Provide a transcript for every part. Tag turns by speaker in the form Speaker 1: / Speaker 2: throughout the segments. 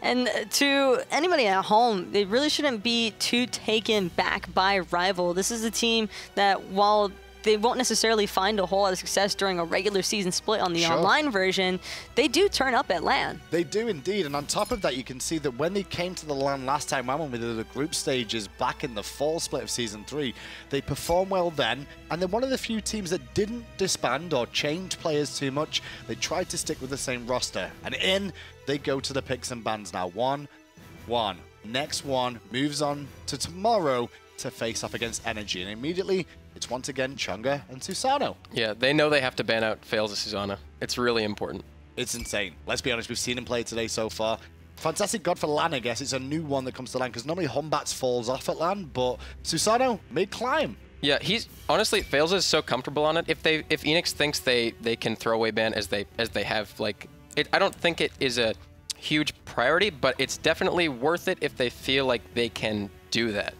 Speaker 1: And to anybody at home, they really shouldn't be too taken back by Rival. This is a team that, while they won't necessarily find a whole lot of success during a regular season split on the online version, they do turn up at LAN.
Speaker 2: They do indeed, and on top of that, you can see that when they came to the LAN last time when we did the group stages back in the fall split of Season 3, they performed well then, and they're one of the few teams that didn't disband or change players too much. They tried to stick with the same roster, and in they go to the picks and bans now. 1-1. Next one moves on to tomorrow to face off against Energy, and immediately it's once again Chunga and Susano.
Speaker 3: Yeah, they know they have to ban out Fails of Susanna. It's really important.
Speaker 2: It's insane. Let's be honest, we've seen him play today so far. Fantastic God for LAN, I guess. It's a new one that comes to LAN, because normally Humbats falls off at LAN, but Susano mid-climb.
Speaker 3: Yeah, he's honestly, Fails is so comfortable on it. If Eanix thinks they can throw away ban as they have, like, I don't think it is a huge priority, but it's definitely worth it if they feel like they can do that.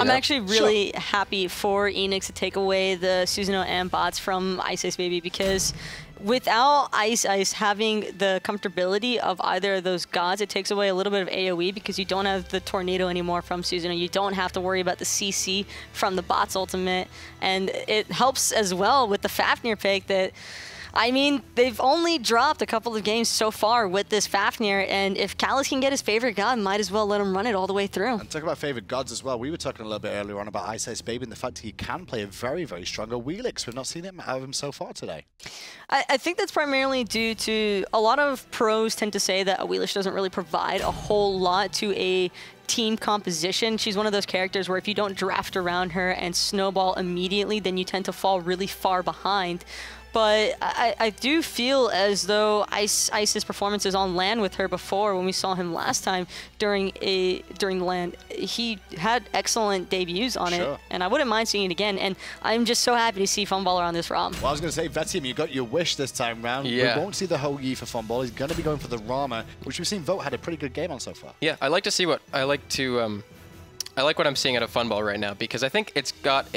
Speaker 1: I'm actually really happy for Eanix to take away the Susanoo and bots from Ice Baby, because without Ice having the comfortability of either of those gods, it takes away a little bit of AoE, because you don't have the tornado anymore from Susanoo. You don't have to worry about the CC from the bots ultimate, and it helps as well with the Fafnir pick that, I mean, they've only dropped a couple of games so far with this Fafnir, and if Callus can get his favorite god, might as well let him run it all the way through.
Speaker 2: And talk about favorite gods as well. We were talking a little bit earlier on about Ice Baby and the fact he can play a very, very strong Eanix. We've not seen it out of him so far today.
Speaker 1: I think that's primarily due to a lot of pros tend to say that Eanix doesn't really provide a whole lot to a team composition. She's one of those characters where if you don't draft around her and snowball immediately, then you tend to fall really far behind. But I do feel as though Ice's performances on LAN with her before, when we saw him last time during LAN, he had excellent debuts on it, and I wouldn't mind seeing it again. And I'm just so happy to see Funballer on this ROM.
Speaker 2: Well, I was going to say, Vetium, you got your wish this time round.
Speaker 3: Yeah.
Speaker 2: We won't see the Hoagie for Funball. He's going to be going for the Rama, which we've seen Vote had a pretty good game on so far.
Speaker 3: Yeah, I like to see what I like what I'm seeing out of Funball right now, because I think it's got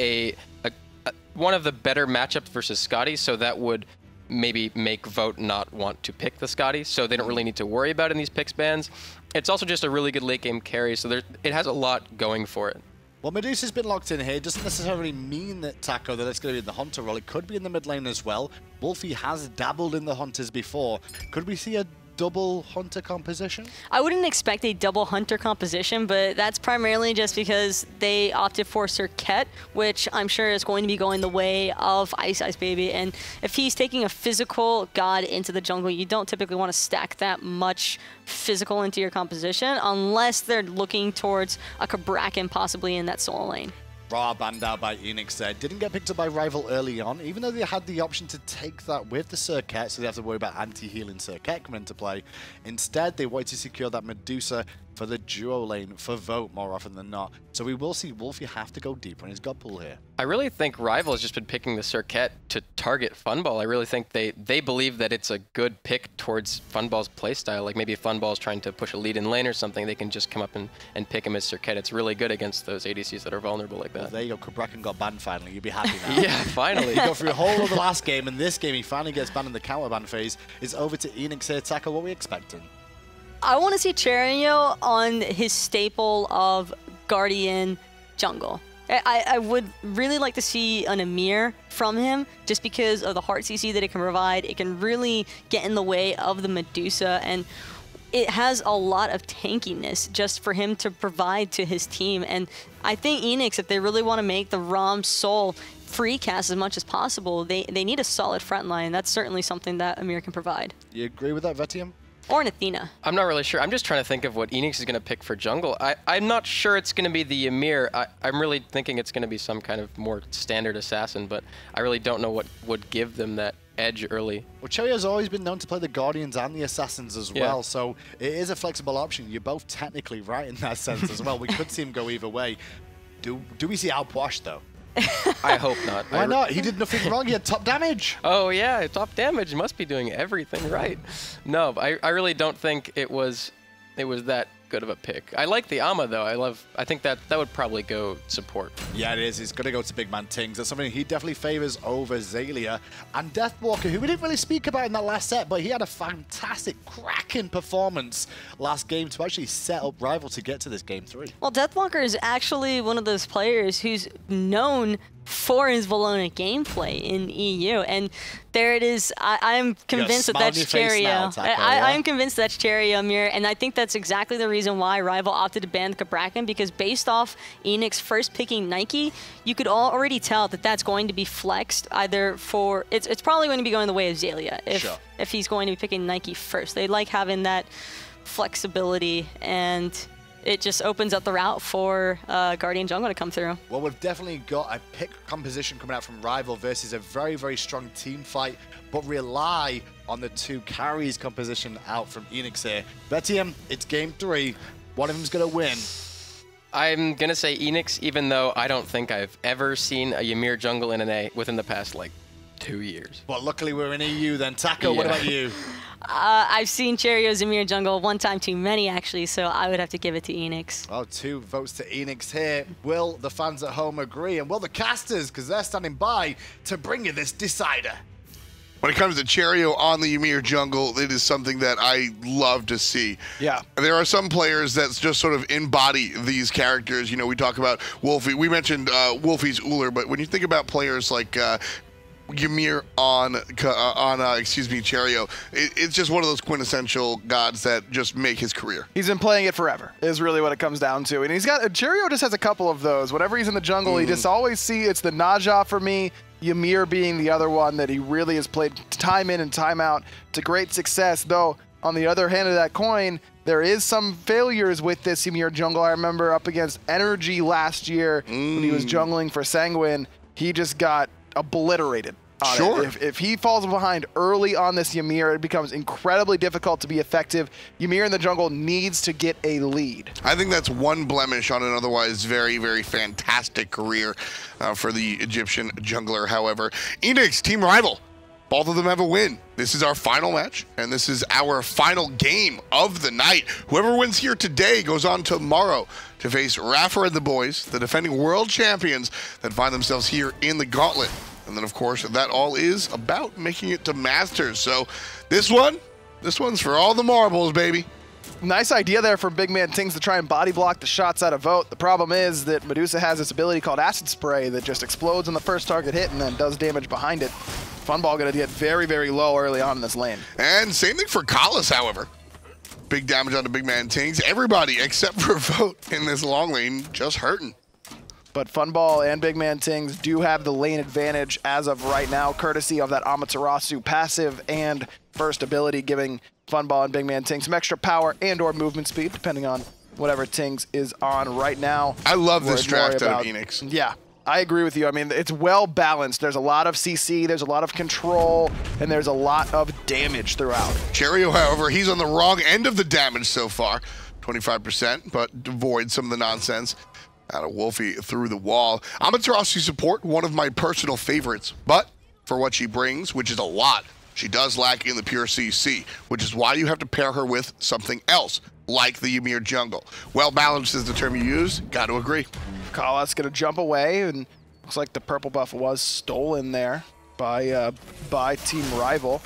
Speaker 3: one of the better matchups versus Scotty, so that would maybe make Vote not want to pick the Scotty, so they don't really need to worry about it in these picks bans. It's also just a really good late game carry, so it has a lot going for it.
Speaker 2: Well, Medusa's been locked in here. It doesn't necessarily mean that Taco, that it's going to be in the Hunter role. It could be in the mid lane as well. Wolfie has dabbled in the Hunters before. Could we see a double Hunter composition?
Speaker 1: I wouldn't expect a double Hunter composition, but that's primarily just because they opted for Circuit, which I'm sure is going to be going the way of Ice Baby. And if he's taking a physical god into the jungle, you don't typically want to stack that much physical into your composition unless they're looking towards a Kabrakan possibly in that solo lane.
Speaker 2: Raw banned out by Eanix there. Didn't get picked up by Rival early on, even though they had the option to take that with the Circuit, so they have to worry about anti-healing Circuit coming into play. Instead, they wanted to secure that Medusa for the duo lane for Vote more often than not. So we will see Wolfie have to go deeper in his god pool here.
Speaker 3: I really think Rival has just been picking the Circuit to target Funball. I really think they believe that it's a good pick towards Funball's playstyle. Like maybe if Funball's trying to push a lead in lane or something, they can just come up and pick him as Circuit. It's really good against those ADCs that are vulnerable like that.
Speaker 2: Well, there you go. Kabrakan got banned finally. You'll be happy now.
Speaker 3: Yeah, finally.
Speaker 2: He got through a whole of the last game, and this game he finally gets banned in the counter ban phase. It's over to Eanix here. Taco, what are we expecting?
Speaker 1: I want to see Cherenio on his staple of Guardian jungle. I would really like to see an Amir from him, just because of the heart CC that it can provide. It can really get in the way of the Medusa, and it has a lot of tankiness just for him to provide to his team. And I think Eanix, if they really want to make the ROM Soul free cast as much as possible, they need a solid front line. That's certainly something that Amir can provide.
Speaker 2: You agree with that, Vetium?
Speaker 1: Or an Athena.
Speaker 3: I'm not really sure. I'm just trying to think of what Eanix is going to pick for jungle. I'm not sure it's going to be the Amir. I'm really thinking it's going to be some kind of more standard assassin, but I really don't know what would give them that edge early.
Speaker 2: Well, Cherry's always been known to play the Guardians and the Assassins as well, so it is a flexible option. You're both technically right in that sense as well. We could see him go either way. Do we see outwash though?
Speaker 3: I hope not.
Speaker 2: Why not? He did nothing wrong. He had top damage.
Speaker 3: Oh yeah, top damage. He must be doing everything right. No, I really don't think it was that good of a pick. I like the Ama though. I think that would probably go support.
Speaker 2: Yeah, it is. It's going to go to Big Man Tings. That's something he definitely favors over Xaylia. And Deathwalker, who we didn't really speak about in that last set, but he had a fantastic, cracking performance last game to actually set up Rival to get to this game 3.
Speaker 1: Well, Deathwalker is actually one of those players who's known for his Valona gameplay in EU, and there it is. I'm convinced that that's Cherio. I'm convinced that's Cherio Mirror, and I think that's exactly the reason why Rival opted to ban Cabrakan, because based off Eanix first picking Nike, you could already tell that that's going to be flexed either for it's probably going to be going the way of Xaylia if he's going to be picking Nike first. They like having that flexibility, and it just opens up the route for Guardian Jungle to come through.
Speaker 2: Well, we've definitely got a pick composition coming out from Rival versus a very, very strong team fight, but rely on the 2 carries composition out from Eanix here. Betium, it's game 3. One of them's going to win.
Speaker 3: I'm going to say Eanix, even though I don't think I've ever seen a Ymir jungle in an A within the past, like, 2 years.
Speaker 2: Well, luckily we're in EU then. Taco, what about you?
Speaker 1: I've seen Cherio's Ymir jungle one time too many, actually, so I would have to give it to Eanix.
Speaker 2: Oh, 2 votes to Eanix here. Will the fans at home agree? And will the casters, because they're standing by to bring you this decider?
Speaker 4: When it comes to Cherio on the Ymir jungle, it is something that I love to see. Yeah. There are some players that just sort of embody these characters. You know, we talk about Wolfie. We mentioned Wolfie's Uller, but when you think about players like Ymir on Cherio, it's just one of those quintessential gods that just make his career.
Speaker 5: He's been playing it forever, is really what it comes down to. And Cherio just has a couple of those. Whenever he's in the jungle, he just always it's the Naja for me, Ymir being the other one that he really has played time in and time out to great success. Though, on the other hand of that coin, there is some failures with this Ymir jungle. I remember up against Energy last year when he was jungling for Sanguine, he just got obliterated. Sure. If he falls behind early on this Ymir, it becomes incredibly difficult to be effective. Ymir in the jungle needs to get a lead.
Speaker 4: I think that's one blemish on an otherwise very, very fantastic career for the Egyptian jungler. However, Eanix, Team Rival, both of them have a win. This is our final match, and this is our final game of the night. Whoever wins here today goes on tomorrow to face Raffer and the boys, the defending world champions that find themselves here in the Gauntlet. And then, of course, that all is about making it to Masters. So this one's for all the marbles, baby.
Speaker 5: Nice idea there from Big Man Tings to try and body block the shots out of Vote. The problem is that Medusa has this ability called Acid Spray that just explodes on the first target hit and then does damage behind it. Funball going to get very, very low early on in this lane.
Speaker 4: And same thing for Kalas, however. Big damage on the Big Man Tings. Everybody except for Vote in this long lane just hurting.
Speaker 5: But Funball and Big Man Tings do have the lane advantage as of right now, courtesy of that Amaterasu passive and first ability, giving Funball and Big Man Tings some extra power and or movement speed, depending on whatever Tings is on right now.
Speaker 4: I love this draft out of Eanix.
Speaker 5: Yeah, I agree with you. I mean, it's well balanced. There's a lot of CC, there's a lot of control, and there's a lot of damage throughout.
Speaker 4: Cherio, however, he's on the wrong end of the damage so far, 25%, but avoid some of the nonsense out of Wolfie through the wall. Amaterasu support, one of my personal favorites, but for what she brings, which is a lot, she does lack in the pure CC, which is why you have to pair her with something else, like the Ymir jungle. Well balanced is the term you use, got to agree.
Speaker 5: Kala's gonna jump away, and looks like the purple buff was stolen there by Team Rival.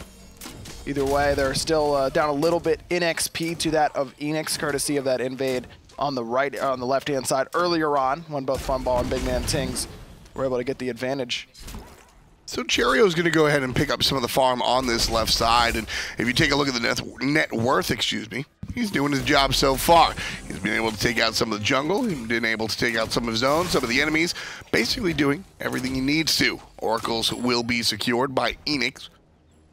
Speaker 5: Either way, they're still down a little bit in XP to that of Eanix, courtesy of that invade on the left-hand side earlier on, when both Funball and Big Man Tings were able to get the advantage.
Speaker 4: So Cherio's going to go ahead and pick up some of the farm on this left side, and if you take a look at the net worth, he's doing his job so far. He's been able to take out some of the jungle, he's been able to take out some of his own, some of the enemies, basically doing everything he needs to. Oracles will be secured by Eanix,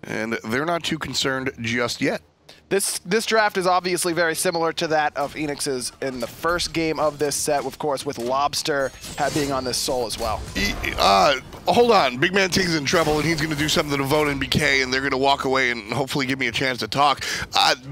Speaker 4: and they're not too concerned just yet.
Speaker 5: This draft is obviously very similar to that of Eanix's in the first game of this set, of course, with Lobster being on this Soul as well.
Speaker 4: Hold on, Big Man Tings in trouble, and he's going to do something to Vote in BK, and they're going to walk away and hopefully give me a chance to talk.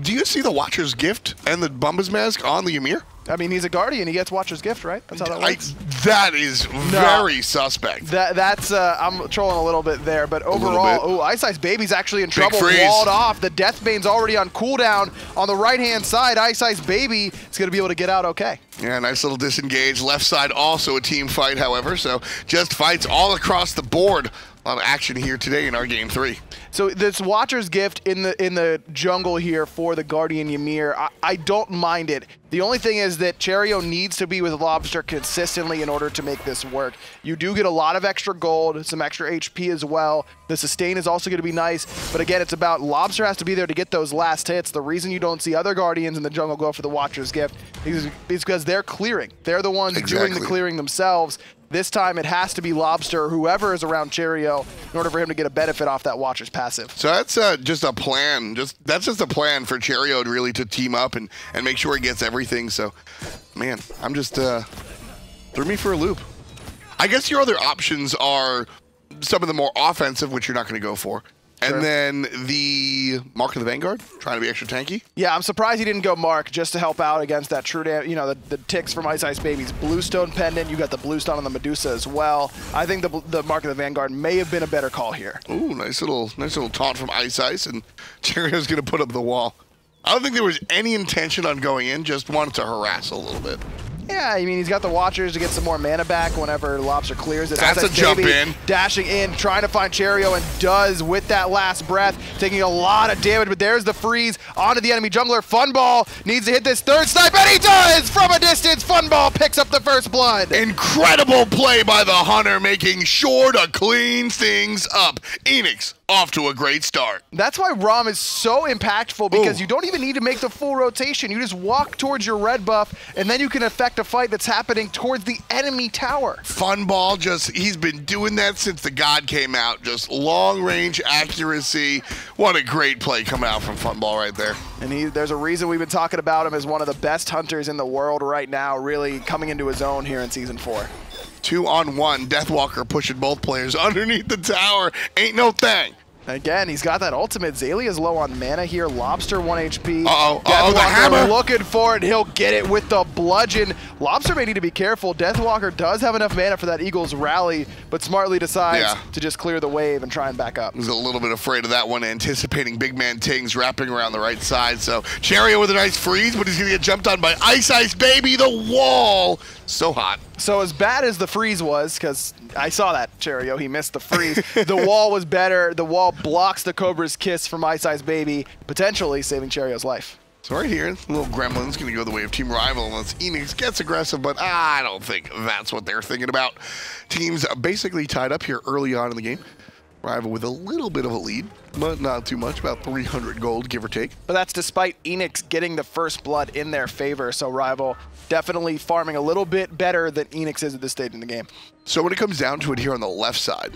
Speaker 4: Do you see the Watcher's Gift and the Bumbas Mask on the Ymir?
Speaker 5: I mean, he's a Guardian. He gets Watcher's Gift, right? That's how that works.
Speaker 4: That is very suspect.
Speaker 5: That's I'm trolling a little bit there, but overall, Ice Ice Baby's actually in trouble.
Speaker 4: freeze.
Speaker 5: Walled off. The Deathbane's already on cooldown. On the right-hand side, Ice Ice Baby is going to be able to get out okay.
Speaker 4: Yeah, nice little disengage. Left side also a team fight, however, so just fights all across the board. A lot of action here today in our game 3.
Speaker 5: So this Watcher's Gift in the jungle here for the Guardian Ymir, I don't mind it. The only thing is that Cherio needs to be with Lobster consistently in order to make this work. You do get a lot of extra gold, some extra HP as well. The sustain is also going to be nice, but again, it's about Lobster has to be there to get those last hits. The reason you don't see other Guardians in the jungle go for the Watcher's Gift is because they're clearing. They're the ones doing the clearing themselves. This time it has to be Lobster or whoever is around Cherio in order for him to get a benefit off that Watcher's passive.
Speaker 4: So that's just a plan. That's just a plan for Cherio really to team up and make sure he gets everything. So, man, I'm just threw me for a loop. I guess your other options are some of the more offensive, which you're not going to go for.
Speaker 5: Sure.
Speaker 4: And then the Mark of the Vanguard, trying to be extra tanky.
Speaker 5: Yeah, I'm surprised he didn't go Mark just to help out against that true damage. You know, the ticks from Ice Ice Baby's Bluestone Pendant. You got the Bluestone on the Medusa as well. I think the Mark of the Vanguard may have been a better call here.
Speaker 4: Ooh, nice little taunt from Ice Ice, and Cherio's going to put up the wall. I don't think there was any intention on going in, just wanted to harass a little bit.
Speaker 5: Yeah, I mean, he's got the Watchers to get some more mana back whenever Lobster clears it.
Speaker 4: That's a jump in.
Speaker 5: Dashing in, trying to find Cherio, and does with that last breath, taking a lot of damage, but there's the freeze onto the enemy jungler. Funball needs to hit this third snipe, and he does! From a distance, Funball picks up the first blood.
Speaker 4: Incredible play by the Hunter, making sure to clean things up. Eanix off to a great start.
Speaker 5: That's why Rom is so impactful, because you don't even need to make the full rotation. You just walk towards your red buff, and then you can affect a fight that's happening towards the enemy tower.
Speaker 4: Funball, he's been doing that since the God came out. Just long range accuracy. What a great play coming out from Funball right there.
Speaker 5: And there's a reason we've been talking about him as one of the best hunters in the world right now, really coming into his own here in Season 4.
Speaker 4: 2-on-1, Deathwalker pushing both players underneath the tower. Ain't no thing.
Speaker 5: Again, he's got that ultimate. Zalia's low on mana here. Lobster 1 HP.
Speaker 4: The hammer.
Speaker 5: Looking for it. He'll get it with the bludgeon. Lobster may need to be careful. Deathwalker does have enough mana for that Eagles rally, but smartly decides to just clear the wave and try and back up.
Speaker 4: He's a little bit afraid of that one, anticipating big man Tings wrapping around the right side. So Cherio with a nice freeze, but he's going to get jumped on by Ice Ice Baby. The wall. So hot.
Speaker 5: So as bad as the freeze was, because I saw that, Cherio, he missed the freeze, the wall was better. The wall blocks the Cobra's kiss from Ice Ice Baby, potentially saving Cherio's life.
Speaker 4: So right here, little Gremlin's going to go the way of Team Rival unless Eanix gets aggressive, but I don't think that's what they're thinking about. Teams basically tied up here early on in the game. Rival with a little bit of a lead, but not too much, about 300 gold, give or take.
Speaker 5: But that's despite Eanix getting the first blood in their favor, so Rival definitely farming a little bit better than Eanix is at this stage in the game.
Speaker 4: So when it comes down to it here on the left side,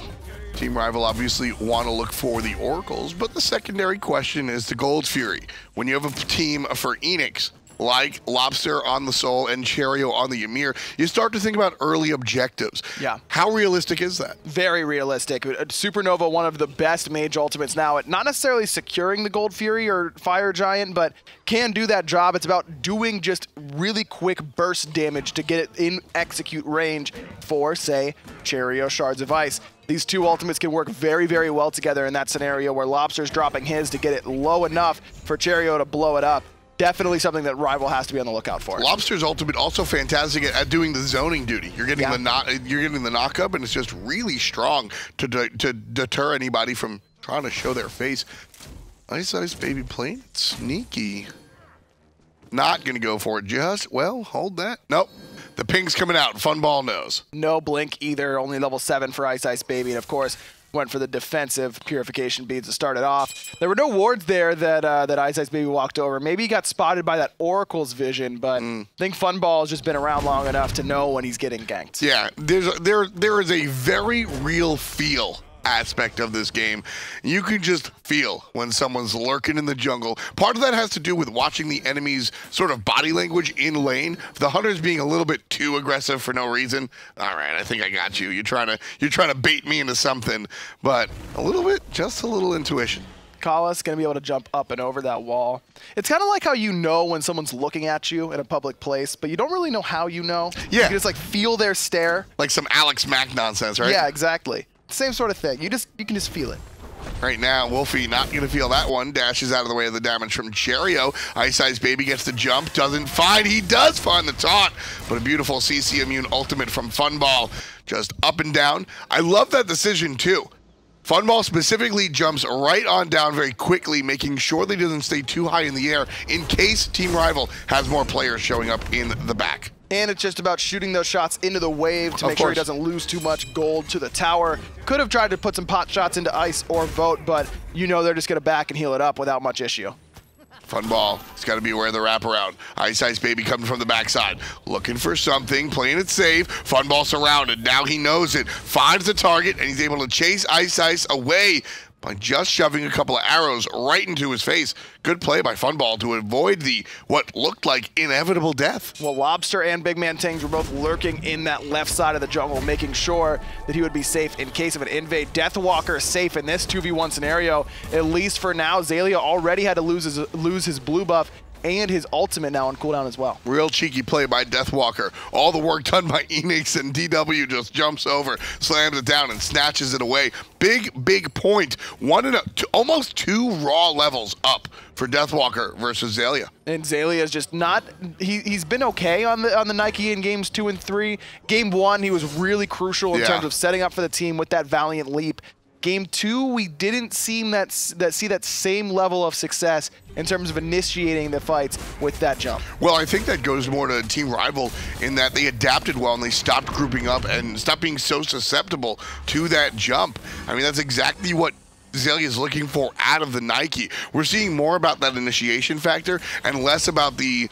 Speaker 4: Team Rival obviously want to look for the Oracles, but the secondary question is the Gold's Fury. When you have a team for Eanix, like Lobster on the Soul and Cherio on the Ymir, you start to think about early objectives.
Speaker 5: Yeah.
Speaker 4: How realistic is that?
Speaker 5: Very realistic. Supernova, one of the best mage ultimates now at not necessarily securing the Gold Fury or Fire Giant, but can do that job. It's about doing just really quick burst damage to get it in execute range for, say, Cherio Shards of Ice. These two ultimates can work very, very well together in that scenario where Lobster's dropping his to get it low enough for Cherio to blow it up. Definitely something that Rival has to be on the lookout for.
Speaker 4: Lobster's ultimate also fantastic at doing the zoning duty. You're getting the knock up, and it's just really strong to deter anybody from trying to show their face. Ice Ice Baby playing sneaky. Not gonna go for it. Hold that. Nope. The ping's coming out. Funball knows.
Speaker 5: No blink either. Only level 7 for Ice Ice Baby, and of course, went for the defensive purification beads to start it off. There were no wards there that Ice Ice Baby walked over. Maybe he got spotted by that Oracle's vision, but I think Funball has just been around long enough to know when he's getting ganked.
Speaker 4: Yeah, there is a very real feel aspect of this game. You can just feel when someone's lurking in the jungle. Part of that has to do with watching the enemy's sort of body language in lane. The Hunter's being a little bit too aggressive for no reason. All right, I think I got you. You're trying to bait me into something, but a little bit, just a little intuition.
Speaker 5: Kala's going to be able to jump up and over that wall. It's kind of like how you know when someone's looking at you in a public place, but you don't really know how you know.
Speaker 4: Yeah.
Speaker 5: You just like feel their stare.
Speaker 4: Like some Alex Mack nonsense, right?
Speaker 5: Yeah, exactly. Same sort of thing. You can just feel it.
Speaker 4: Right now, Wolfie not going to feel that one. Dashes out of the way of the damage from Cherio. Ice Baby gets the jump. Doesn't find. He does find the taunt. But a beautiful CC Immune ultimate from Funball. Just up and down. I love that decision, too. Funball specifically jumps right on down very quickly, making sure that he doesn't stay too high in the air in case Team Rival has more players showing up in the back.
Speaker 5: And it's just about shooting those shots into the wave to make sure he doesn't lose too much gold to the tower. Could have tried to put some pot shots into Ice or Vote, but you know they're just going to back and heal it up without much issue.
Speaker 4: Funball, he's got to be aware of the wraparound. Ice Baby coming from the backside, looking for something, playing it safe. Funball surrounded, now he knows it, finds the target, and he's able to chase Ice away by just shoving a couple of arrows right into his face. Good play by Funball to avoid what looked like inevitable death.
Speaker 5: Well, Lobster and Big Man Tings were both lurking in that left side of the jungle, making sure that he would be safe in case of an invade. Deathwalker safe in this 2v1 scenario, at least for now. Xaylia already had to lose his blue buff and his ultimate now on cooldown as well.
Speaker 4: Real cheeky play by Deathwalker. All the work done by Eanix, and DW just jumps over, slams it down, and snatches it away. Big point. Almost 2 raw levels up for Deathwalker versus Xaylia.
Speaker 5: And Xaylia is just not, he's been okay on the Nike in games 2 and 3. Game 1, he was really crucial in terms of setting up for the team with that Valiant leap. Game 2, we didn't see that same level of success in terms of initiating the fights with that jump.
Speaker 4: Well, I think that goes more to Team Rival in that they adapted well and they stopped grouping up and stopped being so susceptible to that jump. I mean, that's exactly what Xaylia is looking for out of the Nike. We're seeing more about that initiation factor and less about the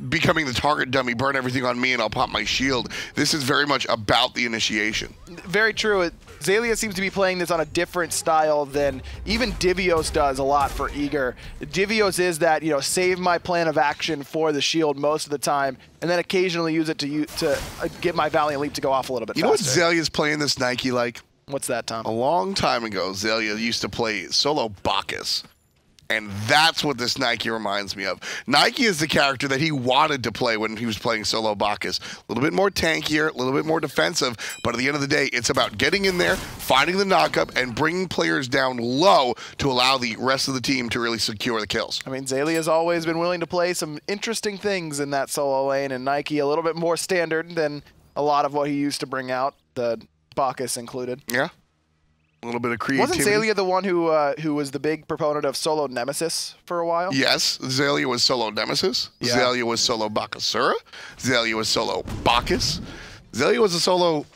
Speaker 4: becoming the target dummy, burn everything on me and I'll pop my shield. This is very much about the initiation.
Speaker 5: Very true. Xaylia seems to be playing this on a different style than even Divios does a lot for Eager. Divios is that, save my plan of action for the shield most of the time, and then occasionally use it to get my Valiant Leap to go off a little bit faster.
Speaker 4: You know what Xaylia's playing this Nike like?
Speaker 5: What's that, Tom?
Speaker 4: A long time ago, Xaylia used to play solo Bacchus. And that's what this Nike reminds me of. Nike is the character that he wanted to play when he was playing solo Bacchus. A little bit more tankier, a little bit more defensive, but at the end of the day, it's about getting in there, finding the knockup, and bringing players down low to allow the rest of the team to really secure the kills.
Speaker 5: I mean, Xaylia has always been willing to play some interesting things in that solo lane, and Nike a little bit more standard than a lot of what he used to bring out, the Bacchus included.
Speaker 4: Yeah. A little bit of creativity.
Speaker 5: Wasn't Xaylia the one who was the big proponent of solo Nemesis for a while?
Speaker 4: Yes, Xaylia was solo Nemesis. Yeah. Xaylia was solo Bacchusura. Xaylia was solo Bacchus. Xaylia was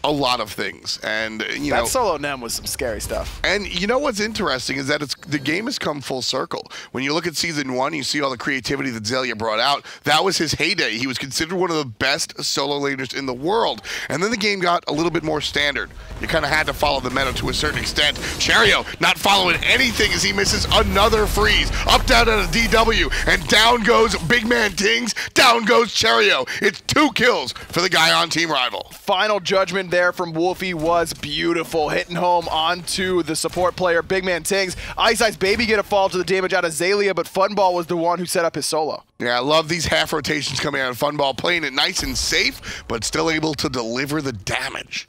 Speaker 4: a lot of things, and
Speaker 5: that solo Nem was some scary stuff.
Speaker 4: And you know what's interesting is that the game has come full circle. When you look at Season 1, you see all the creativity that Xaylia brought out. That was his heyday. He was considered one of the best solo laners in the world, and then the game got a little bit more standard. You kind of had to follow the meta to a certain extent. Cherio not following anything as he misses another freeze. Up, down, at a DW, and down goes Big Man Tings, down goes Cherio. It's 2 kills for the guy on Team Rival.
Speaker 5: Final judgment there from Wolfie was beautiful, hitting home onto the support player, Big Man Tings. Ice Baby get a fall to the damage out of Xaylia, but Funball was the one who set up his solo.
Speaker 4: Yeah, I love these half rotations coming out of Funball, playing it nice and safe, but still able to deliver the damage.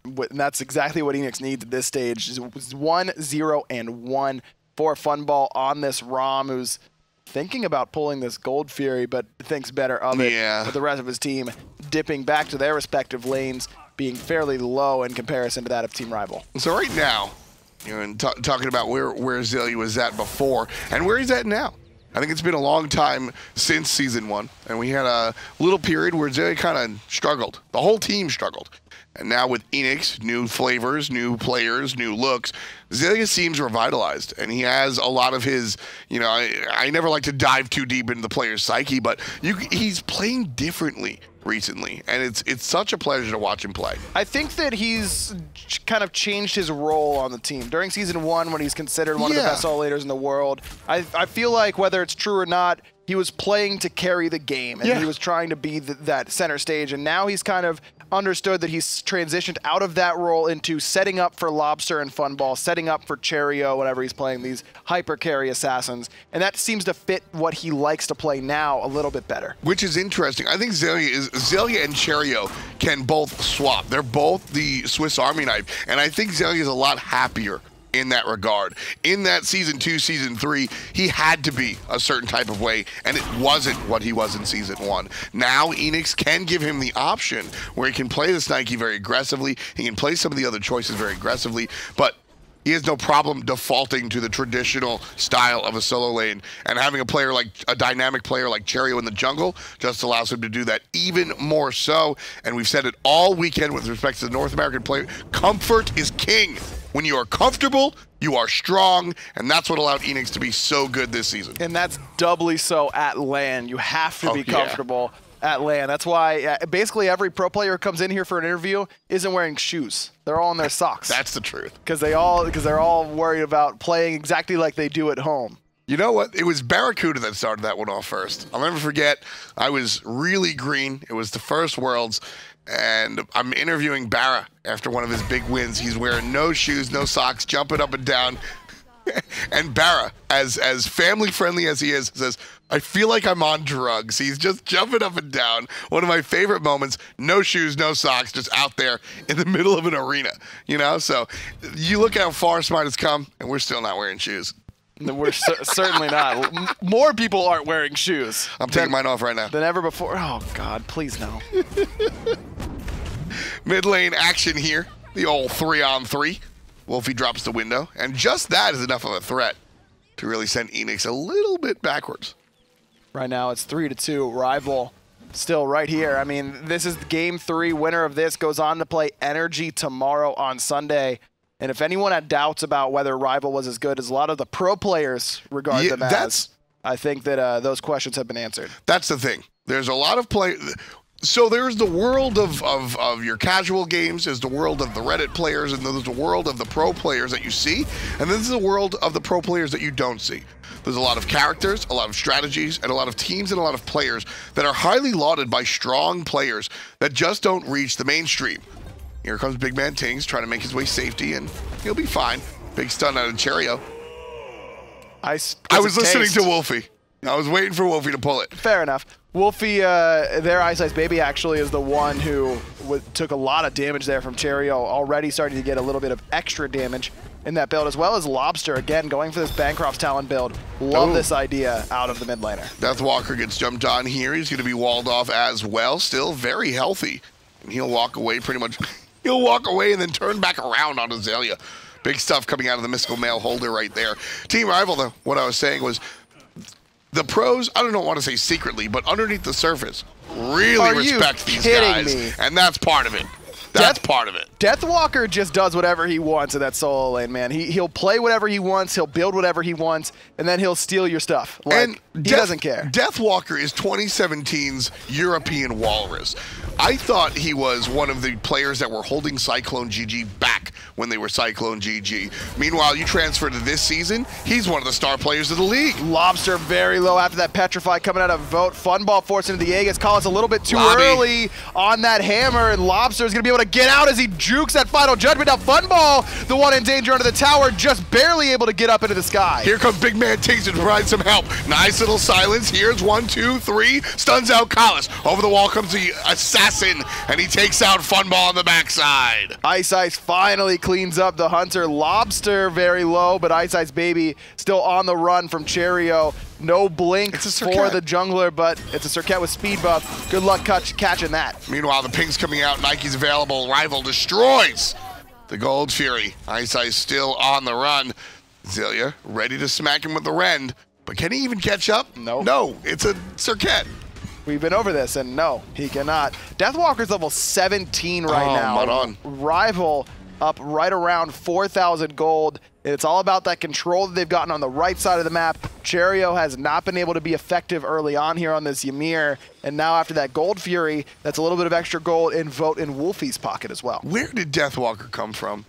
Speaker 5: And that's exactly what Eanix needs at this stage. It was 1-0-1 for Funball on this ROM, who's thinking about pulling this Gold Fury, but thinks better of it.
Speaker 4: Yeah.
Speaker 5: With the rest of his team dipping back to their respective lanes, being fairly low in comparison to that of Team Rival.
Speaker 4: So right now, and talking about where Xaylia was at before and where he's at now. I think it's been a long time since Season 1, and we had a little period where Xaylia kind of struggled. The whole team struggled. And now with Eanix, new flavors, new players, new looks, Xaylia seems revitalized. And he has a lot of his, I never like to dive too deep into the player's psyche, but he's playing differently recently. And it's such a pleasure to watch him play.
Speaker 5: I think that he's kind of changed his role on the team. During Season 1, when he's considered one of the best solo laners in the world, I feel like whether it's true or not, he was playing to carry the game, and he was trying to be that center stage. And now he's kind of understood that he's transitioned out of that role into setting up for Lobster and Funball, setting up for Cherio whenever he's playing these hyper carry assassins, and that seems to fit what he likes to play now a little bit better.
Speaker 4: Which is interesting. I think Zelia and Cherio can both swap. They're both the Swiss Army knife, and I think Zelia is a lot happier in that regard. In that Season 2, Season 3, he had to be a certain type of way, and it wasn't what he was in Season 1. Now, Eanix can give him the option where he can play this Nike very aggressively, he can play some of the other choices very aggressively, but he has no problem defaulting to the traditional style of a solo lane, and having a dynamic player like Cherio in the jungle just allows him to do that even more so. And we've said it all weekend with respect to the North American player, comfort is king. When you are comfortable, you are strong, and that's what allowed Eanix to be so good this season.
Speaker 5: And that's doubly so at LAN. You have to be comfortable at LAN. That's why basically every pro player who comes in here for an interview isn't wearing shoes. They're all in their socks.
Speaker 4: That's the truth.
Speaker 5: Because they're all worried about playing exactly like they do at home.
Speaker 4: You know what? It was Barracuda that started that one off first. I'll never forget. I was really green. It was the first Worlds. And I'm interviewing Barra after one of his big wins. He's wearing no shoes, no socks, jumping up and down. And Barra, as family friendly as he is, says, I feel like I'm on drugs. He's just jumping up and down. One of my favorite moments, no shoes, no socks, just out there in the middle of an arena. You know, so you look how far SMITE has come, and we're still not wearing shoes.
Speaker 5: We're certainly not. More people aren't wearing shoes.
Speaker 4: I'm taking mine off right now.
Speaker 5: Than ever before. Oh, God, please no.
Speaker 4: Mid lane action here. The old 3-on-3. Wolfie drops the window, and just that is enough of a threat to really send Eanix a little bit backwards.
Speaker 5: Right now it's 3-2. Rival still right here. I mean, this is game 3. Winner of this goes on to play Energy tomorrow on Sunday. And if anyone had doubts about whether Rival was as good as a lot of the pro players regard them as, I think that those questions have been answered. That's
Speaker 4: the thing. There's a lot of play. So there's the world of your casual games, there's the world of the Reddit players, and there's the world of the pro players that you see, and then there's the world of the pro players that you don't see. There's a lot of characters, a lot of strategies, and a lot of teams and a lot of players that are highly lauded by strong players that just don't reach the mainstream. Here comes Big Man Tings trying to make his way safety, and he'll be fine. Big stun out of Cherio. I was listening to Wolfie. I was waiting for Wolfie to pull it.
Speaker 5: Fair enough. Wolfie, their Ice Ice Baby actually is the one who took a lot of damage there from Cherio, already starting to get a little bit of extra damage in that build, as well as Lobster, again, going for this Bancroft's Talon build. Love this idea out of the mid laner.
Speaker 4: Deathwalker gets jumped on here. He's going to be walled off as well. Still very healthy. And he'll walk away pretty much. He'll walk away and then turn back around on Azalea. Big stuff coming out of the Mystical Mail holder right there. Team Rival, though, what I was saying was, the pros, I don't want to say secretly, but underneath the surface, really respect these guys. And that's part of it. That's part of it.
Speaker 5: Deathwalker just does whatever he wants in that solo lane, man. He'll play whatever he wants, he'll build whatever he wants, and then he'll steal your stuff. Like, he doesn't care.
Speaker 4: Deathwalker is 2017's European Walrus. I thought he was one of the players that were holding Cyclone GG back when they were Cyclone GG. Meanwhile, you transfer to this season, he's one of the star players of the league.
Speaker 5: Lobster very low after that Petrify coming out of Vote. Funball forced into the Aegis. Call a little bit too early on that hammer, and Lobster is going to be able to get out as he jukes that final judgment. Now Funball, the one in danger under the tower, just barely able to get up into the sky.
Speaker 4: Here comes Big Man Tings to provide some help. Nice little silence. Here's 1, 2, 3. Stuns out Kalas. Over the wall comes the Assassin, and he takes out Funball on the backside.
Speaker 5: Ice Ice finally cleans up the Hunter. Lobster very low, but Ice Ice Baby still on the run from Cherio. No blink for the jungler, but it's a Circuit with speed buff. Good luck catching that.
Speaker 4: Meanwhile, the ping's coming out. Nike's available. Rival destroys the Gold Fury. Ice Ice still on the run. Zelia ready to smack him with the rend, but can he even catch up? No, it's a Circuit.
Speaker 5: We've been over this, and no, he cannot. Deathwalker's level 17 right now. Rival up right around 4,000 gold. It's all about that control that they've gotten on the right side of the map. Cherio has not been able to be effective early on here on this Ymir, and now after that Gold Fury, that's a little bit of extra gold in Vote in Wolfie's pocket as well.
Speaker 4: Where did Deathwalker come from?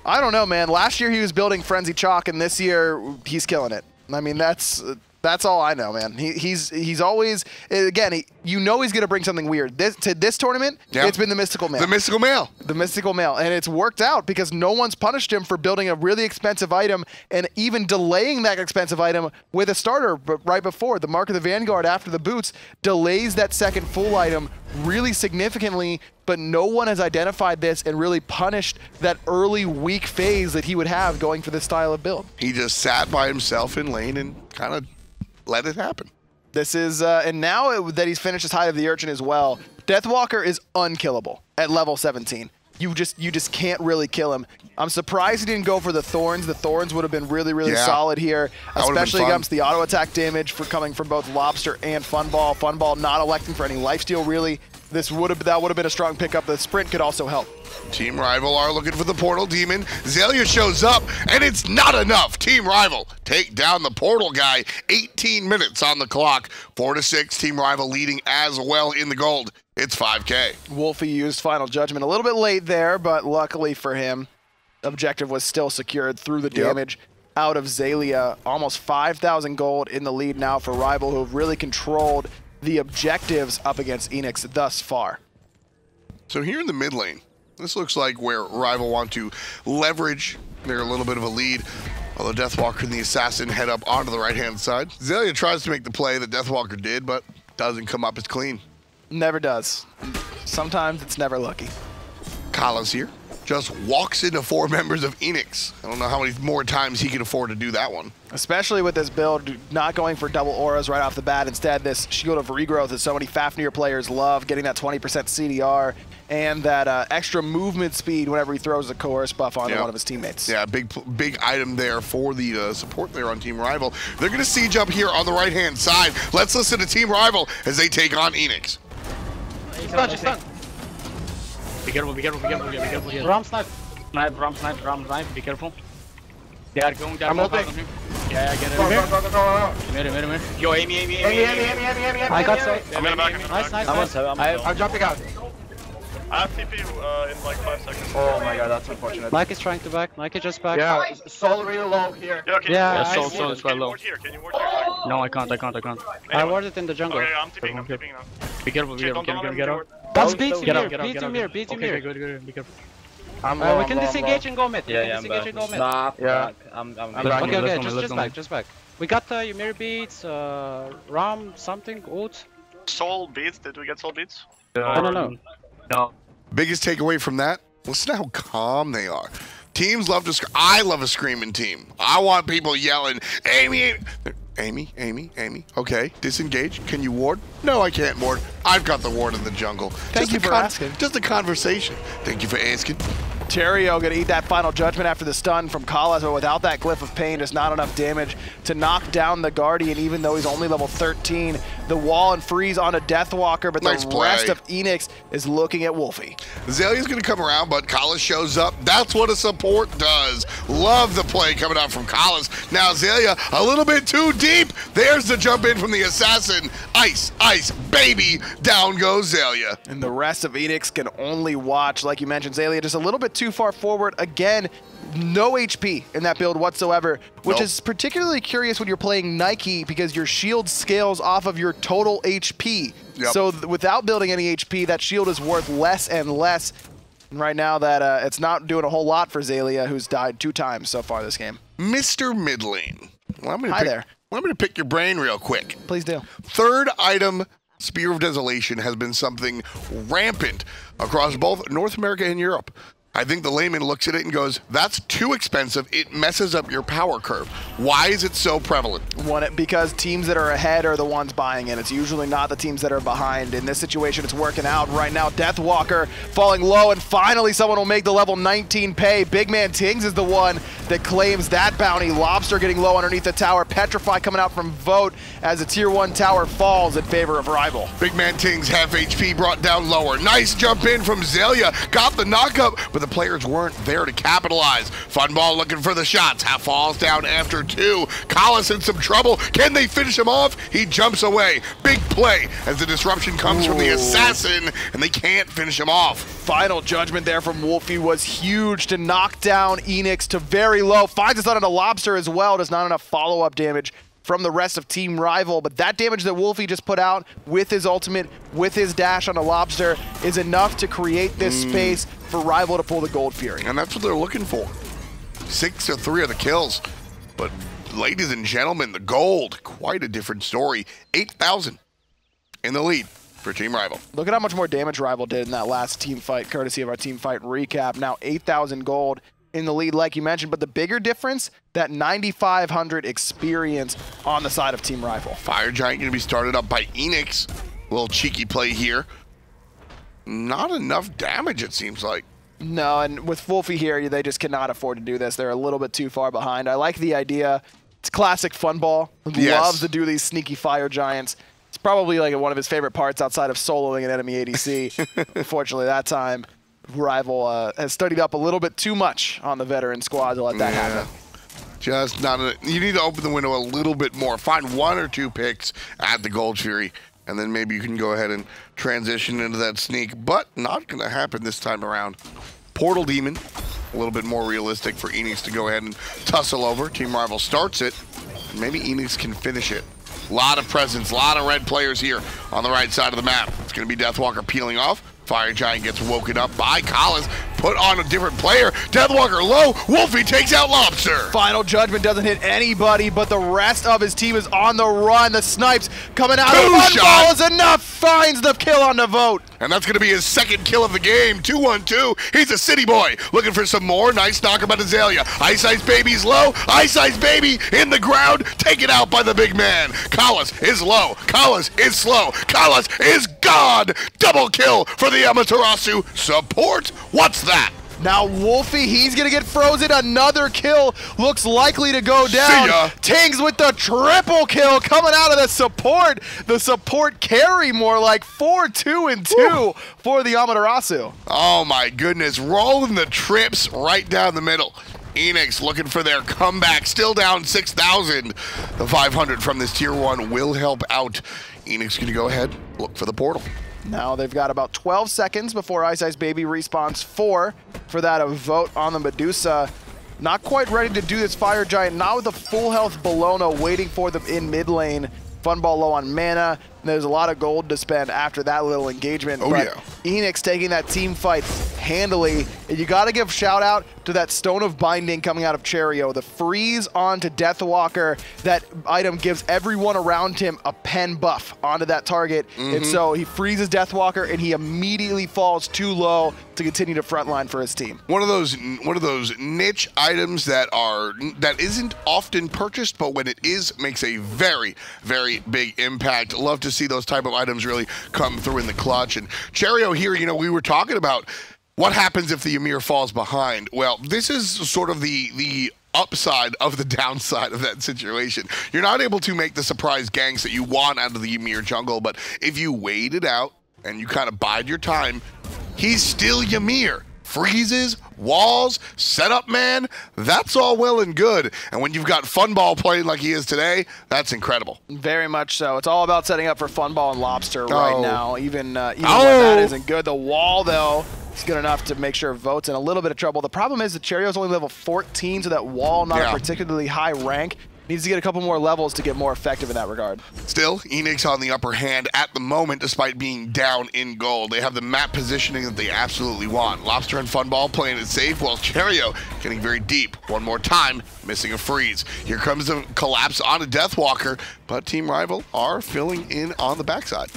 Speaker 5: I don't know, man. Last year he was building Frenzy Chalk, and this year he's killing it. I mean, that's That's all I know, man. He's always, again, you know he's going to bring something weird. To this tournament, it's been the Mystical Mail.
Speaker 4: The Mystical Mail.
Speaker 5: The Mystical Mail. And it's worked out because no one's punished him for building a really expensive item and even delaying that expensive item with a starter right before. The Mark of the Vanguard after the boots delays that second full item really significantly, but no one has identified this and really punished that early weak phase that he would have going for this style of build.
Speaker 4: He just sat by himself in lane and kind of let it happen.
Speaker 5: This is, and now that he's finished his Height of the Urchin as well, Deathwalker is unkillable at level 17. You just can't really kill him. I'm surprised he didn't go for the Thorns. The Thorns would have been really solid here, especially against the auto attack damage coming from both Lobster and Funball. Funball not electing for any lifesteal really. That would have been a strong pickup. The sprint could also help.
Speaker 4: Team Rival are looking for the Portal Demon. Xaylia shows up, and it's not enough. Team Rival take down the Portal guy. 18 minutes on the clock. 4-6. Team Rival leading as well in the gold. It's 5K.
Speaker 5: Wolfie used Final Judgment a little bit late there, but luckily for him, objective was still secured through the damage out of Xaylia. Almost 5,000 gold in the lead now for Rival, who have really controlled the objectives up against Eanix thus far.
Speaker 4: So here in the mid lane, this looks like where Rival want to leverage their little bit of a lead. Although Deathwalker and the Assassin head up onto the right-hand side. Xaylia tries to make the play that Deathwalker did, but doesn't come up as clean.
Speaker 5: Never does. Sometimes it's never lucky.
Speaker 4: Kala's here. Just walks into 4 members of Eanix. I don't know how many more times he can afford to do that one.
Speaker 5: Especially with this build, not going for double auras right off the bat. Instead, this Shield of Regrowth that so many Fafnir players love, getting that 20% CDR and that extra movement speed whenever he throws a Coerce buff onto one of his teammates.
Speaker 4: Yeah, big item there for the support there on Team Rival. They're going to siege up here on the right-hand side. Let's listen to Team Rival as they take on Eanix.
Speaker 6: Stun. Be careful, be careful, be careful, be careful here. Ram snipe, Ram snipe, be careful. They are going down. I'm ulting. Yeah, I get it. Mid. Yo, Amy.
Speaker 7: I got so.
Speaker 6: I'm in the back.
Speaker 7: Nice. I'm jumping out.
Speaker 8: I have TP in like 5 seconds.
Speaker 7: Oh my god, that's unfortunate.
Speaker 9: Nike is trying to back. Nike just back.
Speaker 7: Yeah, Soul really low here.
Speaker 8: Yeah,
Speaker 6: Soul is quite low.
Speaker 8: Can you ward here?
Speaker 6: No, I can't.
Speaker 9: I warded in the jungle.
Speaker 8: Okay, I'm TPing now.
Speaker 6: Be careful, get out.
Speaker 9: That's beat
Speaker 6: Get out.
Speaker 9: him here. Beat him here.
Speaker 6: Good, be careful.
Speaker 9: We can disengage and go mid. Yeah, I'm back. Okay, just back. We got Ymir beats, Ram, something, ult.
Speaker 8: Soul beats? Did we get soul beats?
Speaker 6: No.
Speaker 4: Biggest takeaway from that, listen to how calm they are. Teams love to I love a screaming team. I want people yelling, Amy. Okay, disengage. Can you ward? No, I can't ward. I've got the ward in the jungle.
Speaker 5: Thank you for asking.
Speaker 4: Just a conversation. Thank you for asking.
Speaker 5: Terrio gonna eat that Final Judgment after the stun from Kala, but without that Glyph of Pain, just not enough damage to knock down the Guardian, even though he's only level 13. The wall and freeze on a Deathwalker, but the rest of Eanix is looking at Wolfie.
Speaker 4: Xaylia's gonna come around, but Kala shows up. That's what a support does. Love the play coming out from Kala's. Now Xaylia, a little bit too deep. There's the jump in from the Assassin. Ice, baby. Down goes Xaylia.
Speaker 5: And the rest of Eanix can only watch, like you mentioned, Xaylia just a little bit too far forward. Again, no HP in that build whatsoever, which is particularly curious when you're playing Nike because your shield scales off of your total HP. So without building any HP, that shield is worth less and less. And right now that it's not doing a whole lot for Xaylia, who's died 2 times so far this game.
Speaker 4: Mr. Midlane. Well,
Speaker 5: Hi there.
Speaker 4: I'm going to pick your brain real quick.
Speaker 5: Please do.
Speaker 4: Third item, Spear of Desolation, has been something rampant across both North America and Europe. I think the layman looks at it and goes, that's too expensive. It messes up your power curve. Why is it so prevalent?
Speaker 5: Because teams that are ahead are the ones buying it. It's usually not the teams that are behind. In this situation, it's working out right now. Deathwalker falling low, and finally someone will make the level 19 pay. Big Man Tings is the one that claims that bounty. Lobster getting low underneath the tower. Petrify coming out from Vote as the tier 1 tower falls in favor of Rival.
Speaker 4: Big Man Tings, half HP brought down lower. Nice jump in from Xaylia. Got the knockup, but the players weren't there to capitalize. Funball looking for the shots. Half falls down after 2. Kala's in some trouble. Can they finish him off? He jumps away. Big play as the disruption comes from the Assassin, and they can't finish him off.
Speaker 5: Final Judgment there from Wolfie was huge to knock down Eanix to very low. Finds us on a Lobster as well. Does not enough follow-up damage from the rest of Team Rival, but that damage that Wolfie just put out with his ultimate, with his dash on a Lobster, is enough to create this space for Rival to pull the Gold Fury.
Speaker 4: And that's what they're looking for. 6 or 3 of the kills. But ladies and gentlemen, the gold, quite a different story. 8,000 in the lead for Team Rival.
Speaker 5: Look at how much more damage Rival did in that last team fight, courtesy of our team fight recap. Now 8,000 gold in the lead, like you mentioned, but the bigger difference, that 9,500 experience on the side of Team Rival.
Speaker 4: Fire Giant going to be started up by Eanix. A little cheeky play here. Not enough damage, it seems like.
Speaker 5: No, and with Wolfie here, they just cannot afford to do this. They're a little bit too far behind. I like the idea. It's classic Funball.
Speaker 4: Yes.
Speaker 5: Loves to do these sneaky Fire Giants. It's probably like one of his favorite parts outside of soloing an enemy ADC. Unfortunately, that time, Rival has studied up a little bit too much on the veteran squad to let that happen.
Speaker 4: Just not you need to open the window a little bit more. Find 1 or 2 picks at the Gold Fury, and then maybe you can go ahead and transition into that sneak, but not going to happen this time around. Portal Demon, a little bit more realistic for Eanix to go ahead and tussle over. Team Rival starts it, and maybe Eanix can finish it. A lot of presence, a lot of red players here on the right side of the map. It's going to be Deathwalker peeling off. Fire Giant gets woken up by Collis, put on a different player. Deathwalker low, Wolfie takes out Lobster.
Speaker 5: Final Judgment doesn't hit anybody, but the rest of his team is on the run. The snipes coming out of Funball is enough, finds the kill on the vote.
Speaker 4: And that's going to be his 2nd kill of the game. 2-1-2. He's a city boy. Looking for some more. Nice knockup on Azalea. Ice Ice Baby's low. Ice Ice Baby in the ground. Taken out by the big man. Collis is low. Collis is slow. Collis is God. Double kill for the Amaterasu support. What's that?
Speaker 5: Now Wolfie, he's going to get frozen. Another kill looks likely to go down.
Speaker 4: See ya.
Speaker 5: Tings with the triple kill coming out of the support. The support carry more like 4-2-2 for the Amaterasu.
Speaker 4: Oh my goodness. Rolling the trips right down the middle. Eanix looking for their comeback. Still down 6,000. The 500 from this tier 1 will help out. Eanix going to go ahead, look for the portal.
Speaker 5: Now they've got about 12 seconds before Ice Ice Baby respawns 4 for that vote on the Medusa. Not quite ready to do this Fire Giant, not with a full health Bologna waiting for them in mid lane. Funball low on mana. There's a lot of gold to spend after that little engagement.
Speaker 4: Oh,
Speaker 5: but
Speaker 4: yeah.
Speaker 5: Eanix taking that team fight handily. And you got to give shout out to that Stone of Binding coming out of Cherio. The freeze onto Deathwalker. That item gives everyone around him a pen buff onto that target. And so he freezes Deathwalker and he immediately falls too low to continue to frontline for his team.
Speaker 4: One of those niche items that isn't often purchased, but when it is, makes a very, very big impact. Love to see those type of items really come through in the clutch. And Cherio here, you know, we were talking about what happens if the Ymir falls behind. Well, this is sort of the upside of the downside of that situation. You're not able to make the surprise ganks that you want out of the Ymir jungle, but if you wait it out and you kind of bide your time, he's still Ymir. Freezes, walls, setup man, that's all well and good. And when you've got Funball playing like he is today, that's incredible.
Speaker 5: Very much so. It's all about setting up for Funball and Lobster right now, even when that isn't good. The wall, though, is good enough to make sure Vote's in a little bit of trouble. The problem is that Cherio's only level 14, so that wall, not a particularly high rank. Needs to get a couple more levels to get more effective in that regard.
Speaker 4: Still, Eanix on the upper hand at the moment, despite being down in gold. They have the map positioning that they absolutely want. Lobster and Funball playing it safe, while Cherio getting very deep. One more time, missing a freeze. Here comes the collapse on a Deathwalker, but Team Rival are filling in on the backside.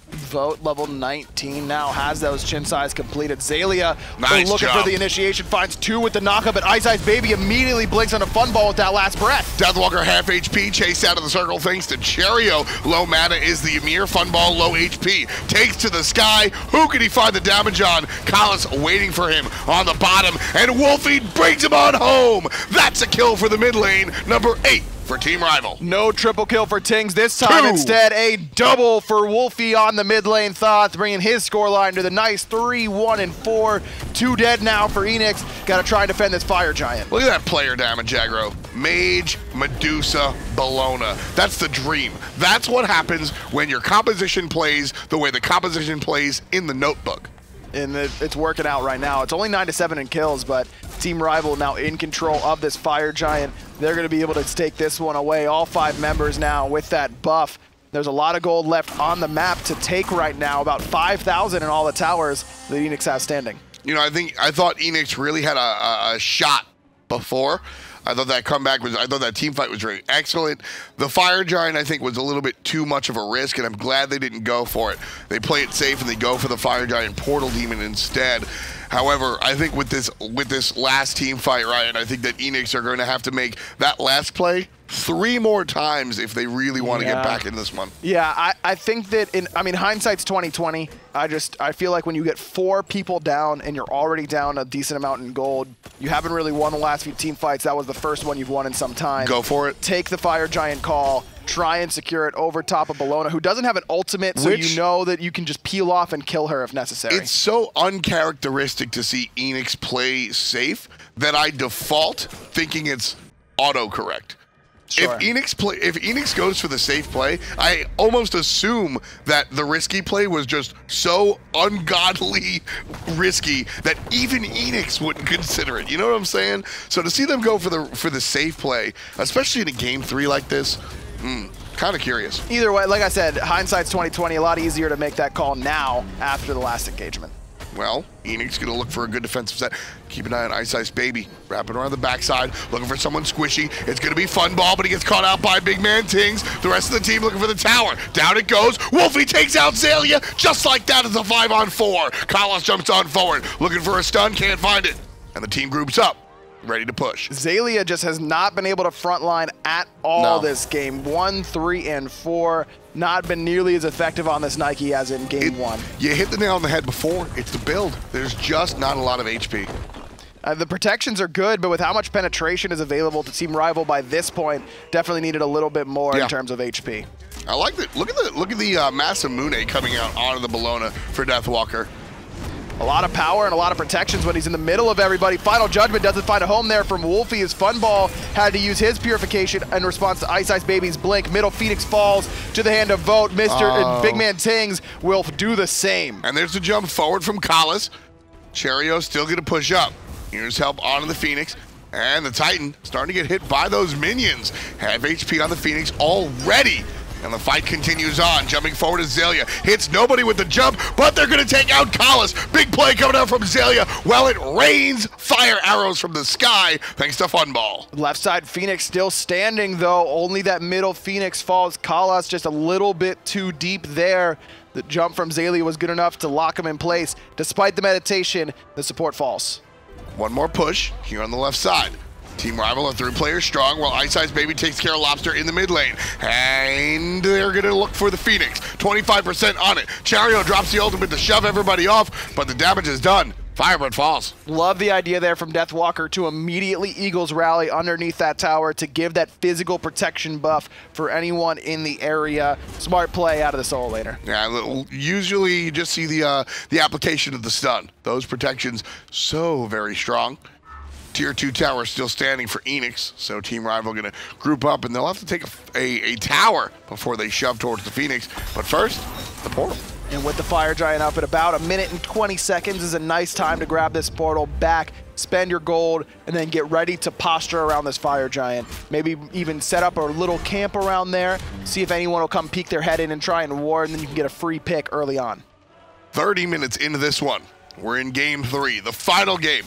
Speaker 5: Vote level 19 now has those chin size completed. Zalia looking
Speaker 4: job
Speaker 5: for the initiation, finds 2 with the knockup, but Ice Ice Baby immediately blinks on a Funball with that last breath.
Speaker 4: Deathwalker half HP, chased out of the circle thanks to Cherio. Low mana is the Ymir. Funball low HP. Takes to the sky. Who can he find the damage on? Collis waiting for him on the bottom, and Wolfie brings him on home. That's a kill for the mid lane. Number 8 for Team Rival.
Speaker 5: No triple kill for Tings this time. Instead, a double for Wolfie on the mid lane. Thoth bringing his scoreline to the nice 3-1-4. 2 dead now for Eanix. Got to try and defend this Fire Giant.
Speaker 4: Look at that player damage aggro. Mage, Medusa, Bologna. That's the dream. That's what happens when your composition plays the way the composition plays in the notebook.
Speaker 5: and it's working out right now. It's only 9-7 in kills, but Team Rival now in control of this Fire Giant. They're going to be able to take this one away. All 5 members now with that buff. There's a lot of gold left on the map to take right now, about 5,000 in all the towers that Eanix has standing.
Speaker 4: You know, I thought Eanix really had a shot before. I thought that comeback was, I thought that team fight was very excellent. The Fire Giant, I think, was a little bit too much of a risk, and I'm glad they didn't go for it. They play it safe and they go for the Fire Giant Portal Demon instead. However, I think with this last team fight, Ryan, I think that Eanix are going to have to make that last play 3 more times if they really want to get back in this one.
Speaker 5: Yeah, I think that I mean, hindsight's 20/20. I feel like when you get 4 people down and you're already down a decent amount in gold, you haven't really won the last few team fights. That was the first one you've won in some time.
Speaker 4: Go for it.
Speaker 5: Take the Fire Giant call. Try and secure it over top of Bologna, who doesn't have an ultimate, so you know that you can just peel off and kill her if necessary.
Speaker 4: It's so uncharacteristic to see Eanix play safe that I default thinking it's autocorrect. Sure. If Eanix goes for the safe play, I almost assume that the risky play was just so ungodly risky that even Eanix wouldn't consider it. You know what I'm saying? So to see them go for the safe play, especially in a game 3 like this, kind of curious.
Speaker 5: Either way, like I said, hindsight's 20/20. A lot easier to make that call now after the last engagement.
Speaker 4: Well, Eanix going to look for a good defensive set. Keep an eye on Ice Baby. Wrapping around the backside, looking for someone squishy. It's going to be Fun Ball, but he gets caught out by Big Man Tings. The rest of the team looking for the tower. Down it goes. Wolfie takes out Zalia. Just like that, it's a 5-on-4. Carlos jumps on forward, looking for a stun, can't find it. And the team groups up, ready to push.
Speaker 5: Zalia just has not been able to frontline at all this game. 1, 3, and 4. Not been nearly as effective on this Nike as in game 1.
Speaker 4: You hit the nail on the head before. It's the build. There's just not a lot of HP.
Speaker 5: The protections are good, but with how much penetration is available to Team Rival by this point, definitely needed a little bit more in terms of HP.
Speaker 4: I like that. Look at the Masamune coming out onto the Bologna for Deathwalker.
Speaker 5: A lot of power and a lot of protections when he's in the middle of everybody. Final Judgment doesn't find a home there from Wolfie as Funball had to use his purification in response to Ice Baby's blink. Middle Phoenix falls to the hand of Vote. Big Man Tings will do the same.
Speaker 4: And there's the jump forward from Collis. Cherio still going to push up. Here's help onto the Phoenix. And the Titan starting to get hit by those minions. Have HP on the Phoenix already. And the fight continues on. Jumping forward is Zalia. Hits nobody with the jump, but they're going to take out Collis. Big play coming out from Zalia. Well, it rains fire arrows from the sky thanks to Funball.
Speaker 5: Left side Phoenix still standing, though. Only that middle Phoenix falls. Collis just a little bit too deep there. The jump from Zalia was good enough to lock him in place. Despite the meditation, the support falls.
Speaker 4: One more push here on the left side. Team Rival are 3 players strong while Ice Baby takes care of Lobster in the mid lane. And they're going to look for the Phoenix. 25% on it. Chario drops the ultimate to shove everybody off, but the damage is done. Firebird falls.
Speaker 5: Love the idea there from Deathwalker to immediately Eagles rally underneath that tower to give that physical protection buff for anyone in the area. Smart play out of the solo laner.
Speaker 4: Yeah, usually you just see the application of the stun. Those protections so very strong. Tier 2 tower still standing for Eanix, so Team Rival going to group up, and they'll have to take a tower before they shove towards the Phoenix. But first, the portal.
Speaker 5: And with the Fire Giant up at about 1 minute and 20 seconds is a nice time to grab this portal back, spend your gold, and then get ready to posture around this Fire Giant. Maybe even set up a little camp around there, see if anyone will come peek their head in and try and ward, and then you can get a free pick early on.
Speaker 4: 30 minutes into this one. We're in game 3, the final game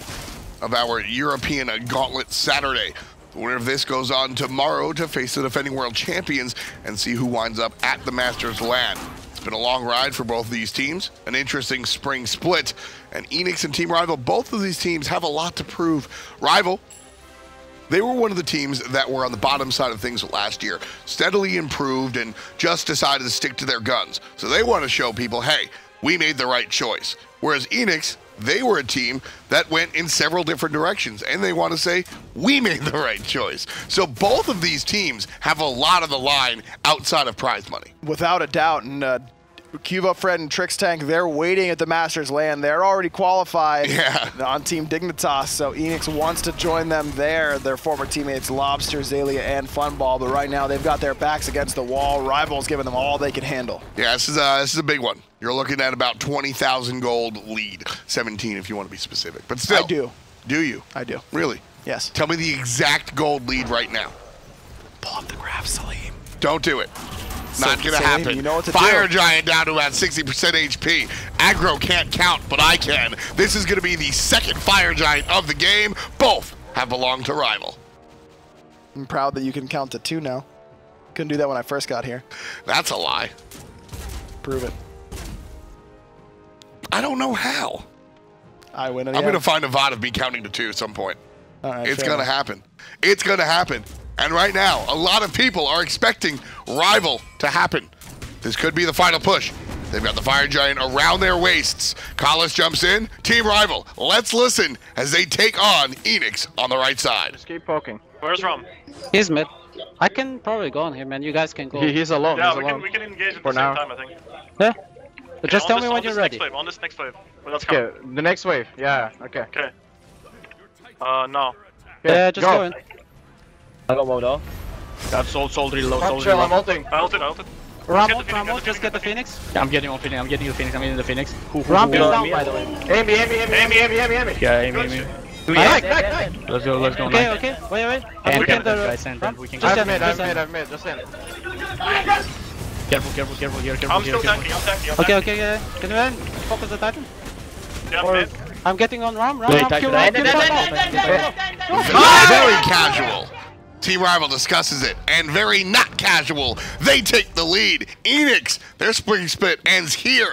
Speaker 4: of our European Gauntlet Saturday. The winner of this goes on tomorrow to face the defending world champions and see who winds up at the Masters LAN. It's been a long ride for both of these teams, an interesting spring split, and Eanix and Team Rival, both of these teams have a lot to prove. Rival, they were one of the teams that were on the bottom side of things last year, steadily improved and just decided to stick to their guns. So they want to show people, hey, we made the right choice. Whereas Eanix, they were a team that went in several different directions, and they want to say, we made the right choice. So both of these teams have a lot of the line outside of prize money.
Speaker 5: Without a doubt, and Cuba, Fred, and Trix Tank, they're waiting at the Masters land. They're already qualified on Team Dignitas, so Eanix wants to join them there. Their former teammates Lobster, Zalia, and Funball, but right now they've got their backs against the wall. Rival's giving them all they can handle.
Speaker 4: Yeah, this is a big one. You're looking at about 20,000 gold lead. 17 if you want to be specific. But still.
Speaker 5: I do.
Speaker 4: Do you?
Speaker 5: I do.
Speaker 4: Really?
Speaker 5: Yes.
Speaker 4: Tell me the exact gold lead right now.
Speaker 5: Pull up the graph, Salim.
Speaker 4: Don't do it. Not gonna happen.
Speaker 5: You know what to
Speaker 4: Fire
Speaker 5: do.
Speaker 4: Giant down to about 60% HP. Aggro can't count, but I can. This is gonna be the second Fire Giant of the game. Both have belonged to Rival.
Speaker 5: I'm proud that you can count to 2 now. Couldn't do that when I first got here.
Speaker 4: That's a lie.
Speaker 5: Prove it.
Speaker 4: I don't know how.
Speaker 5: I win.
Speaker 4: I'm gonna find a VOD of me counting to 2 at some point.
Speaker 5: All right,
Speaker 4: it's gonna happen. It's gonna happen. And right now, a lot of people are expecting Rival to happen. This could be the final push. They've got the Fire Giant around their waists. Collis jumps in. Team Rival, let's listen as they take on Eanix on the right side.
Speaker 7: Just keep poking.
Speaker 8: Where's Rom?
Speaker 9: He's mid. I can probably go on him, man. You guys can go.
Speaker 7: He's alone.
Speaker 8: Yeah,
Speaker 7: he's alone.
Speaker 8: we can engage at
Speaker 7: For
Speaker 8: the same
Speaker 7: now.
Speaker 8: time, I think.
Speaker 9: Yeah. But just
Speaker 8: Yeah,
Speaker 9: tell me when you're ready.
Speaker 8: On this next wave. Well, let's go.
Speaker 7: Okay, the next wave. Yeah, okay.
Speaker 8: Okay. No.
Speaker 9: Yeah, just go in.
Speaker 6: I got Moda.
Speaker 8: That's sold really low.
Speaker 7: Top chill, I'm ulting.
Speaker 8: I ulted.
Speaker 9: Ramos, just get the Phoenix.
Speaker 6: Yeah, I'm getting on Phoenix. I'm getting the Phoenix. I'm getting the Phoenix.
Speaker 9: Ram is down, by the way.
Speaker 7: Amy.
Speaker 6: Yeah, aim.
Speaker 9: Nice.
Speaker 6: Let's go.
Speaker 9: Okay. Wait.
Speaker 6: And
Speaker 9: We can the
Speaker 6: guys, and
Speaker 9: Ram.
Speaker 6: we can
Speaker 9: Just
Speaker 6: go.
Speaker 7: I've mid, just in.
Speaker 6: Careful.
Speaker 8: I'm still tanking.
Speaker 9: Okay. Yeah. Can you end? Focus the Titan.
Speaker 8: Yeah,
Speaker 9: Or
Speaker 8: mid.
Speaker 9: I'm getting on Ram.
Speaker 6: Wait,
Speaker 9: Kill
Speaker 6: Titan.
Speaker 9: Ram.
Speaker 4: Very casual. Team Rival discusses it, and very not casual. They take the lead. Eanix, their spring split ends here.